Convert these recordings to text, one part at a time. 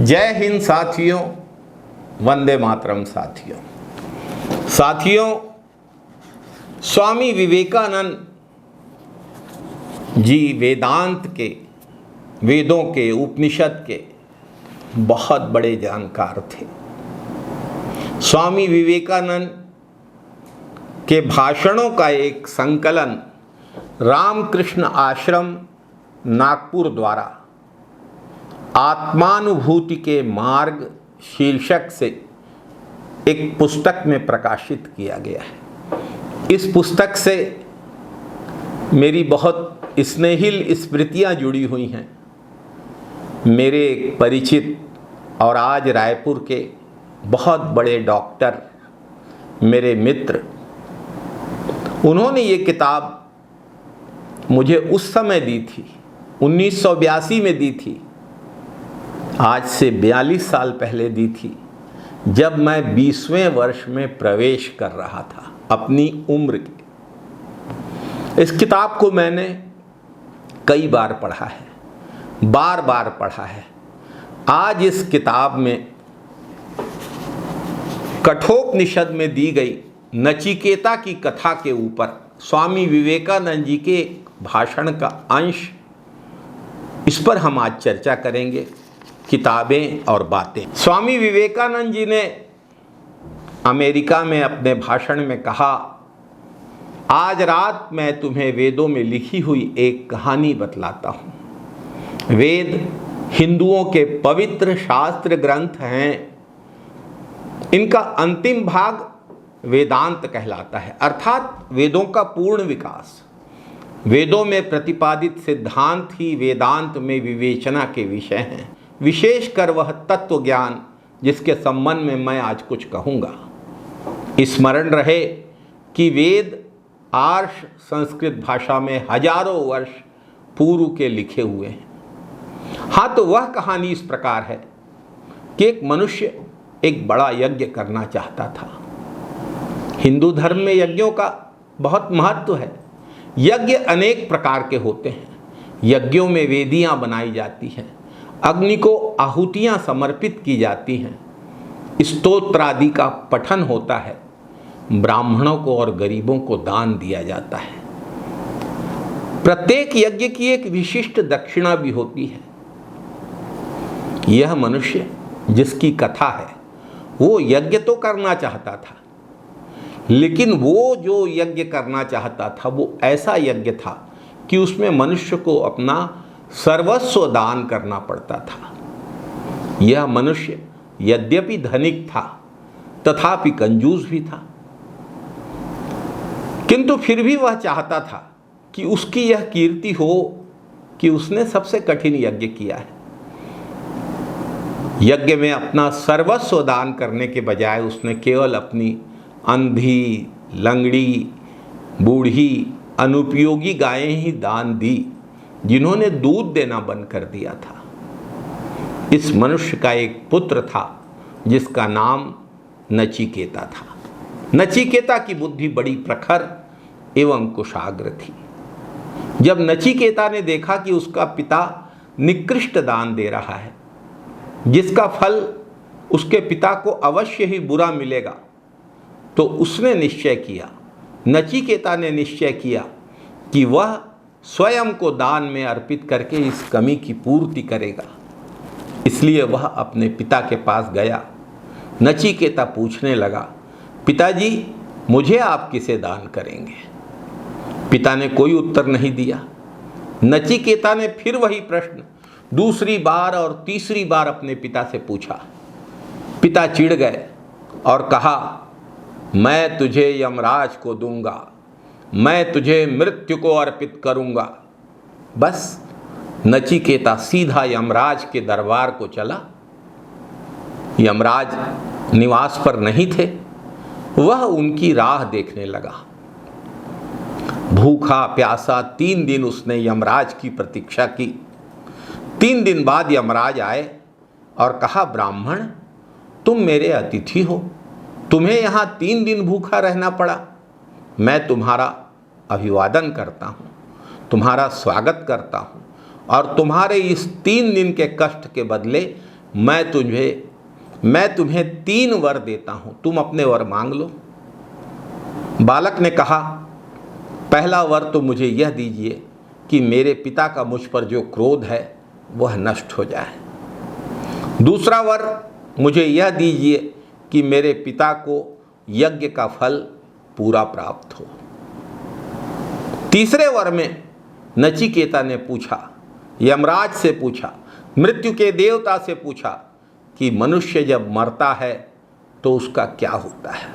जय हिंद साथियों, वंदे मातरम साथियों। स्वामी विवेकानंद जी वेदांत के, वेदों के, उपनिषद के बहुत बड़े जानकार थे। स्वामी विवेकानंद के भाषणों का एक संकलन रामकृष्ण आश्रम नागपुर द्वारा आत्मानुभूति के मार्ग शीर्षक से एक पुस्तक में प्रकाशित किया गया है। इस पुस्तक से मेरी बहुत स्नेहिल स्मृतियाँ जुड़ी हुई हैं। मेरे एक परिचित और आज रायपुर के बहुत बड़े डॉक्टर, मेरे मित्र, उन्होंने ये किताब मुझे उस समय दी थी, 1982 में दी थी। आज से 42 साल पहले दी थी, जब मैं 20वें वर्ष में प्रवेश कर रहा था अपनी उम्र के। इस किताब को मैंने कई बार पढ़ा है, बार बार पढ़ा है। आज इस किताब में कठोपनिषद में दी गई नचिकेता की कथा के ऊपर स्वामी विवेकानंद जी के भाषण का अंश, इस पर हम आज चर्चा करेंगे। किताबें और बातें। स्वामी विवेकानंद जी ने अमेरिका में अपने भाषण में कहा, आज रात मैं तुम्हें वेदों में लिखी हुई एक कहानी बतलाता हूँ। वेद हिंदुओं के पवित्र शास्त्र ग्रंथ हैं। इनका अंतिम भाग वेदांत कहलाता है, अर्थात वेदों का पूर्ण विकास। वेदों में प्रतिपादित सिद्धांत ही वेदांत में विवेचना के विषय हैं, विशेषकर वह तत्व ज्ञान जिसके संबंध में मैं आज कुछ कहूँगा। स्मरण रहे कि वेद आर्ष संस्कृत भाषा में हजारों वर्ष पूर्व के लिखे हुए हैं। हाँ, तो वह कहानी इस प्रकार है कि एक मनुष्य एक बड़ा यज्ञ करना चाहता था। हिंदू धर्म में यज्ञों का बहुत महत्व है। यज्ञ अनेक प्रकार के होते हैं। यज्ञों में वेदियाँ बनाई जाती हैं, अग्नि को आहुतियाँ समर्पित की जाती हैं, स्तोत्र आदि का पठन होता है, ब्राह्मणों को और गरीबों को दान दिया जाता है। प्रत्येक यज्ञ की एक विशिष्ट दक्षिणा भी होती है। यह मनुष्य जिसकी कथा है वो यज्ञ तो करना चाहता था, लेकिन वो जो यज्ञ करना चाहता था वो ऐसा यज्ञ था कि उसमें मनुष्य को अपना सर्वस्व दान करना पड़ता था। यह मनुष्य यद्यपि धनिक था तथापि कंजूस भी था, किंतु फिर भी वह चाहता था कि उसकी यह कीर्ति हो कि उसने सबसे कठिन यज्ञ किया है। यज्ञ में अपना सर्वस्व दान करने के बजाय उसने केवल अपनी अंधी, लंगड़ी, बूढ़ी, अनुपयोगी गायें ही दान दी, जिन्होंने दूध देना बंद कर दिया था। इस मनुष्य का एक पुत्र था जिसका नाम नचिकेता था। नचिकेता की बुद्धि बड़ी प्रखर एवं कुशाग्र थी। जब नचिकेता ने देखा कि उसका पिता निकृष्ट दान दे रहा है, जिसका फल उसके पिता को अवश्य ही बुरा मिलेगा, तो उसने निश्चय किया, नचिकेता ने निश्चय किया कि वह स्वयं को दान में अर्पित करके इस कमी की पूर्ति करेगा। इसलिए वह अपने पिता के पास गया। नचिकेता पूछने लगा, पिताजी, मुझे आप किसे दान करेंगे? पिता ने कोई उत्तर नहीं दिया। नचिकेता ने फिर वही प्रश्न दूसरी बार और तीसरी बार अपने पिता से पूछा। पिता चिढ़ गए और कहा, मैं तुझे यमराज को दूंगा, मैं तुझे मृत्यु को अर्पित करूंगा। बस नचिकेता सीधा यमराज के दरबार को चला। यमराज निवास पर नहीं थे। वह उनकी राह देखने लगा। भूखा प्यासा 3 दिन उसने यमराज की प्रतीक्षा की। 3 दिन बाद यमराज आए और कहा, ब्राह्मण, तुम मेरे अतिथि हो, तुम्हें यहाँ 3 दिन भूखा रहना पड़ा। मैं तुम्हारा अभिवादन करता हूँ, तुम्हारा स्वागत करता हूँ और तुम्हारे इस 3 दिन के कष्ट के बदले मैं तुम्हें 3 वर देता हूं, तुम अपने वर मांग लो। बालक ने कहा, पहला वर तो मुझे यह दीजिए कि मेरे पिता का मुझ पर जो क्रोध है वह नष्ट हो जाए। दूसरा वर मुझे यह दीजिए कि मेरे पिता को यज्ञ का फल पूरा प्राप्त हो। तीसरे वर में नचिकेता ने पूछा, यमराज से पूछा, मृत्यु के देवता से पूछा कि मनुष्य जब मरता है तो उसका क्या होता है।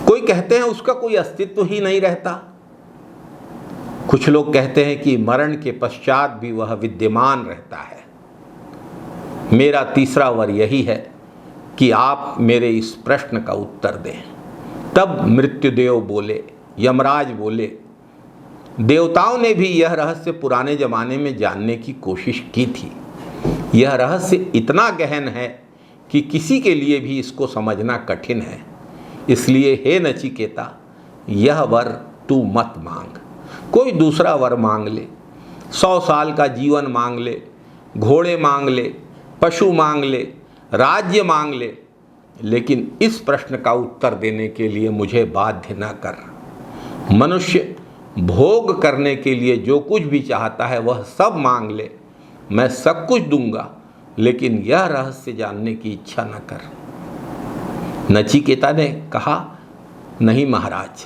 कोई कहते हैं उसका कोई अस्तित्व ही नहीं रहता, कुछ लोग कहते हैं कि मरण के पश्चात भी वह विद्यमान रहता है। मेरा तीसरा वर यही है कि आप मेरे इस प्रश्न का उत्तर दें। तब मृत्युदेव बोले, यमराज बोले, देवताओं ने भी यह रहस्य पुराने जमाने में जानने की कोशिश की थी। यह रहस्य इतना गहन है कि किसी के लिए भी इसको समझना कठिन है। इसलिए हे नचिकेता, यह वर तू मत मांग, कोई दूसरा वर मांग ले। 100 साल का जीवन मांग ले, घोड़े मांग ले, पशु मांग ले, राज्य मांग ले, लेकिन इस प्रश्न का उत्तर देने के लिए मुझे बाध्य न कर। मनुष्य भोग करने के लिए जो कुछ भी चाहता है वह सब मांग ले, मैं सब कुछ दूंगा, लेकिन यह रहस्य जानने की इच्छा न कर। नचिकेता ने कहा, नहीं महाराज,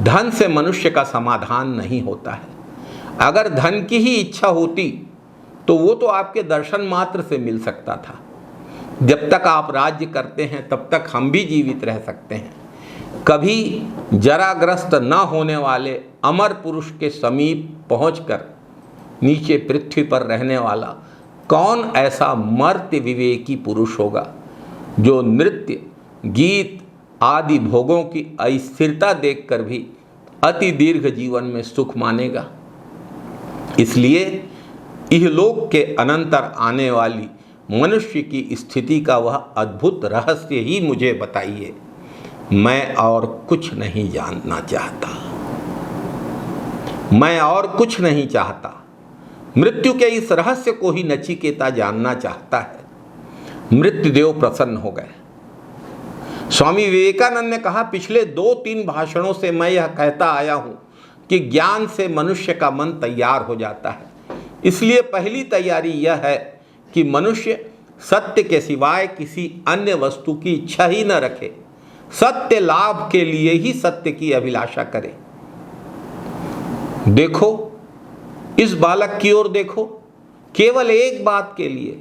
धन से मनुष्य का समाधान नहीं होता है। अगर धन की ही इच्छा होती तो वो तो आपके दर्शन मात्र से मिल सकता था। जब तक आप राज्य करते हैं तब तक हम भी जीवित रह सकते हैं। कभी जराग्रस्त न होने वाले अमर पुरुष के समीप पहुंचकर नीचे पृथ्वी पर रहने वाला कौन ऐसा मर्त्य विवेकी पुरुष होगा जो नृत्य, गीत आदि भोगों की अस्थिरता देखकर भी अति दीर्घ जीवन में सुख मानेगा। इसलिए इहलोक के अनंतर आने वाली मनुष्य की स्थिति का वह अद्भुत रहस्य ही मुझे बताइए। मैं और कुछ नहीं जानना चाहता, मैं और कुछ नहीं चाहता। मृत्यु के इस रहस्य को ही नचिकेता जानना चाहता है। मृत्युदेव प्रसन्न हो गए। स्वामी विवेकानंद ने कहा, पिछले 2-3 भाषणों से मैं यह कहता आया हूं कि ज्ञान से मनुष्य का मन तैयार हो जाता है। इसलिए पहली तैयारी यह है कि मनुष्य सत्य के सिवाय किसी अन्य वस्तु की इच्छा ही न रखे, सत्य लाभ के लिए ही सत्य की अभिलाषा करे। देखो, इस बालक की ओर देखो, केवल एक बात के लिए,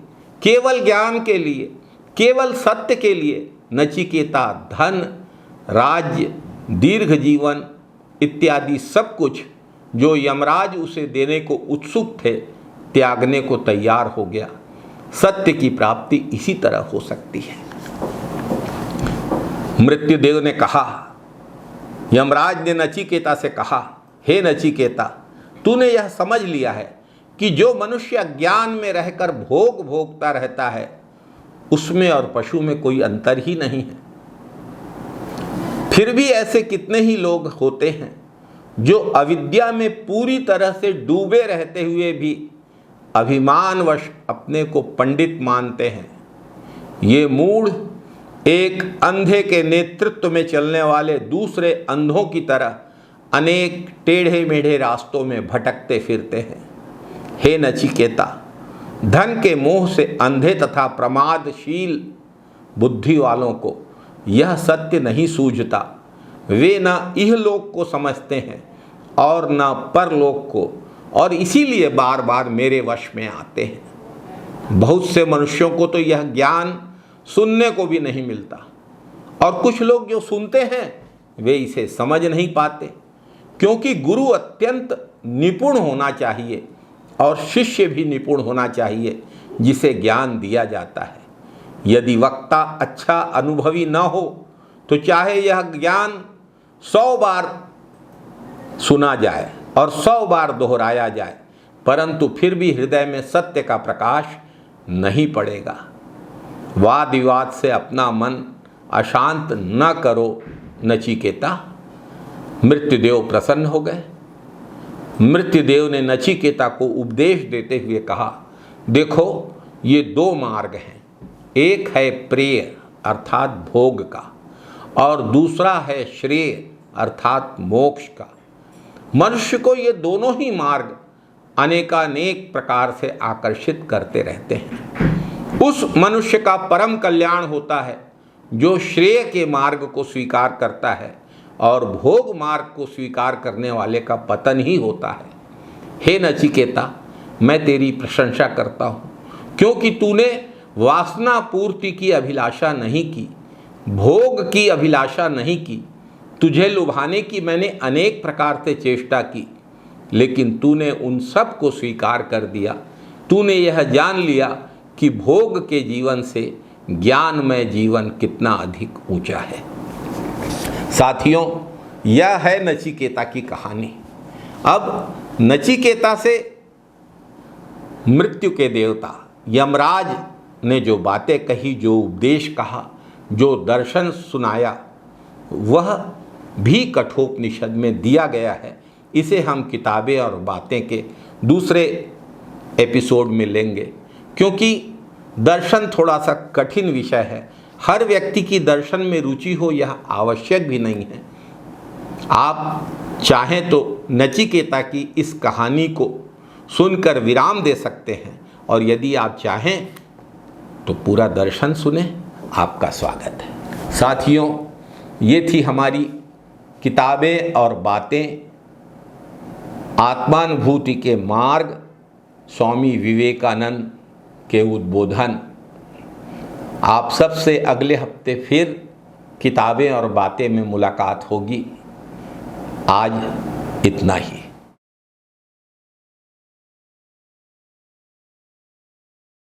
केवल ज्ञान के लिए, केवल सत्य के लिए नचिकेता धन, राज्य, दीर्घ जीवन इत्यादि सब कुछ जो यमराज उसे देने को उत्सुक थे त्यागने को तैयार हो गया। सत्य की प्राप्ति इसी तरह हो सकती है। मृत्युदेव ने कहा, यमराज ने नचिकेता से कहा, हे नचिकेता, तूने यह समझ लिया है कि जो मनुष्य अज्ञान में रहकर भोग भोगता रहता है उसमें और पशु में कोई अंतर ही नहीं है। फिर भी ऐसे कितने ही लोग होते हैं जो अविद्या में पूरी तरह से डूबे रहते हुए भी अभिमानवश अपने को पंडित मानते हैं। ये मूढ़ एक अंधे के नेतृत्व में चलने वाले दूसरे अंधों की तरह अनेक टेढ़े मेढ़े रास्तों में भटकते फिरते हैं। हे नचिकेता, धन के मोह से अंधे तथा प्रमादशील बुद्धि वालों को यह सत्य नहीं सूझता। वे न इहलोक को समझते हैं और न परलोक को, और इसीलिए बार बार मेरे वश में आते हैं। बहुत से मनुष्यों को तो यह ज्ञान सुनने को भी नहीं मिलता, और कुछ लोग जो सुनते हैं वे इसे समझ नहीं पाते, क्योंकि गुरु अत्यंत निपुण होना चाहिए और शिष्य भी निपुण होना चाहिए जिसे ज्ञान दिया जाता है। यदि वक्ता अच्छा अनुभवी न हो तो चाहे यह ज्ञान 100 बार सुना जाए और 100 बार दोहराया जाए, परंतु फिर भी हृदय में सत्य का प्रकाश नहीं पड़ेगा। वाद विवाद से अपना मन अशांत न करो नचिकेता। मृत्युदेव प्रसन्न हो गए। मृत्युदेव ने नचिकेता को उपदेश देते हुए कहा, देखो, ये दो मार्ग हैं। एक है प्रेय अर्थात भोग का, और दूसरा है श्रेय अर्थात मोक्ष का। मनुष्य को ये दोनों ही मार्ग अनेकानेक प्रकार से आकर्षित करते रहते हैं। उस मनुष्य का परम कल्याण होता है जो श्रेय के मार्ग को स्वीकार करता है, और भोग मार्ग को स्वीकार करने वाले का पतन ही होता है। हे नचिकेता, मैं तेरी प्रशंसा करता हूँ, क्योंकि तूने वासना पूर्ति की अभिलाषा नहीं की, भोग की अभिलाषा नहीं की। तुझे लुभाने की मैंने अनेक प्रकार से चेष्टा की, लेकिन तूने उन सब को स्वीकार कर दिया। तूने यह जान लिया कि भोग के जीवन से ज्ञानमय जीवन कितना अधिक ऊंचा है। साथियों, यह है नचिकेता की कहानी। अब नचिकेता से मृत्यु के देवता यमराज ने जो बातें कही, जो उपदेश कहा, जो दर्शन सुनाया, वह भी कठोपनिषद में दिया गया है। इसे हम किताबें और बातें के दूसरे एपिसोड में लेंगे, क्योंकि दर्शन थोड़ा सा कठिन विषय है। हर व्यक्ति की दर्शन में रुचि हो यह आवश्यक भी नहीं है। आप चाहें तो नचिकेता की इस कहानी को सुनकर विराम दे सकते हैं, और यदि आप चाहें तो पूरा दर्शन सुने। आपका स्वागत है। साथियों, ये थी हमारी किताबें और बातें, आत्मानुभूति के मार्ग, स्वामी विवेकानंद के उद्बोधन। आप सबसे अगले हफ्ते फिर किताबें और बातें में मुलाकात होगी। आज इतना ही।